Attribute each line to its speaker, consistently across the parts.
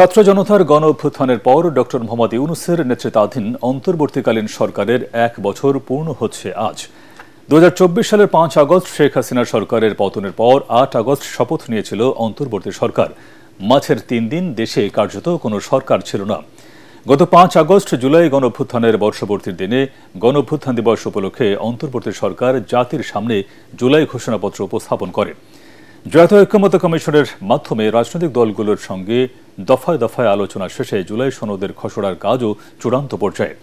Speaker 1: ছাত্র জনতার গণ অভ্যুত্থানের পর ডক্টর মোহাম্মদ ইউনূসের নেতৃত্বাধীন অন্তর্বর্তীকালীন সরকারের ১ বছর পূর্ণ হচ্ছে আজ। ২০২৪ সালের ৫ আগস্ট শেখ হাসিনার সরকারের পতনের পর ৮ আগস্ট শপথ নিয়েছিল অন্তর্বর্তী সরকার। মাঝের ৩ দিন দেশে কার্যত কোনো সরকার ছিল না। গত ৫ আগস্ট জুলাই গণ অভ্যুত্থানের বর্ষপূর্তির দিনে গণ অভ্যুত্থান দিবস উপলক্ষে অন্তর্বর্তী সরকার জাতির সামনে জুলাই ঘোষণাপত্র উপস্থাপন করে। জাতীয় ঐক্যমত্য কমিশনের মাধ্যমে রাজনৈতিক দলগুলোর সঙ্গে দফায় দফায় আলোচনা শেষে জুলাই সনদের খসড়ার কাজও চূড়ান্ত পর্যায়ে।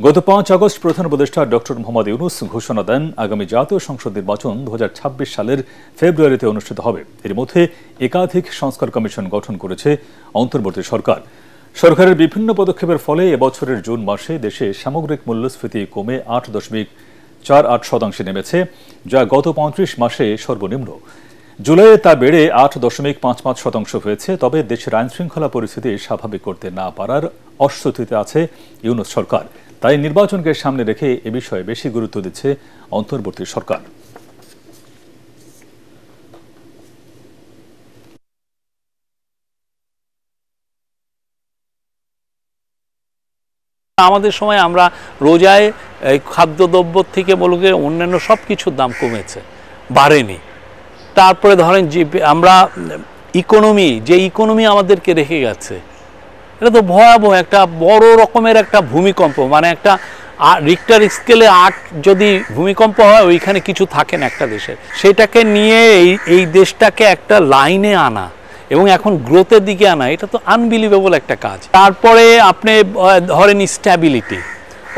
Speaker 1: গত ৫ আগস্ট প্রধান উপদেষ্টা ডক্টর মোহাম্মদ ইউনূস ঘোষণা দেন, আগামী জাতীয় সংসদ নির্বাচন ২০২৬ সালের ফেব্রুয়ারিতে অনুষ্ঠিত হবে। এর মধ্যে একাধিক সংস্কার কমিশন গঠন করেছে অন্তর্বর্তী সরকার। সরকারের বিভিন্ন পদক্ষেপের ফলে এবছরের জুন মাসে দেশে সামগ্রিক মূল্যস্ফীতি কমে ৮.৪৮% নেমেছে, যা গত ৩৫ মাসে সর্বনিম্ন। জুলাইয়ে তা বেড়ে ৮.৫৫% হয়েছে। তবে দেশের আইনশৃঙ্খলা পরিস্থিতি স্বাভাবিক করতে না পারার অস্বস্তিতে আছে ইউনূস সরকার। তাই নির্বাচনকে সামনে রেখে এ বিষয়ে বেশি গুরুত্ব দিচ্ছে অন্তর্বর্তী সরকার।
Speaker 2: আমাদের সময় আমরা রোজায় খাদ্যদ্রব্য থেকে বলতে অন্যান্য সব কিছুর দাম কমেছে, বাড়েনি। তারপরে ধরেন যে আমরা ইকোনমি আমাদেরকে রেখে গেছে, এটা তো ভয়াবহ একটা বড় রকমের একটা ভূমিকম্প। মানে একটা রিক্টার স্কেলে ৮ যদি ভূমিকম্প হয়, ওইখানে কিছু থাকে না একটা দেশের। সেটাকে নিয়ে এই দেশটাকে একটা লাইনে আনা এবং এখন গ্রোথের দিকে আনা, এটা তো আনবিলিভেবল একটা কাজ। তারপরে আপনি ধরেন স্ট্যাবিলিটি,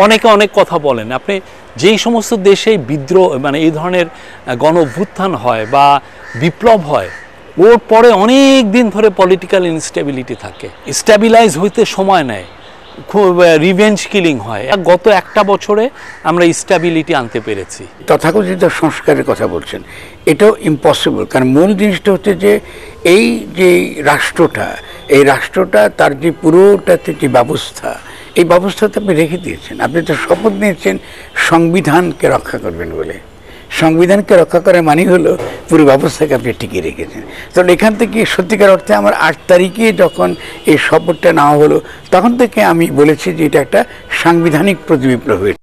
Speaker 2: অনেকে অনেক কথা বলেন। আপনি যেই সমস্ত দেশে বিদ্রোহ মানে এই ধরনের গণ অভ্যুত্থান হয় বা বিপ্লব হয়, ওর পরে অনেক দিন ধরে পলিটিক্যাল ইনস্টেবিলিটি থাকে, স্ট্যাবিলাইজ হইতে সময় নেয়, খুব রিভেঞ্জ কিলিং হয়। গত একটা বছরে আমরা স্ট্যাবিলিটি আনতে পেরেছি।
Speaker 3: তথাকথিত সংস্কারের কথা বলছেন, এটাও ইম্পসিবল। কারণ মূল জিনিসটা হচ্ছে যে এই যে রাষ্ট্রটা তার যে পুরোটাতে যে ব্যবস্থা, এই ব্যবস্থাতে আপনি রেখে দিয়েছেন। আপনি তো শপথ নিয়েছেন সংবিধানকে রক্ষা করবেন বলে। সংবিধানকে রক্ষা করার মানে হলো পুরো ব্যবস্থাকে আপনি টিকিয়ে রেখেছেন। তাহলে এখান থেকে সত্যিকার অর্থে আমার ৮ তারিখে যখন এই শপথটা নেওয়া হলো, তখন থেকে আমি বলেছি যে এটা একটা সাংবিধানিক প্রতিবিপ্লব হয়েছে।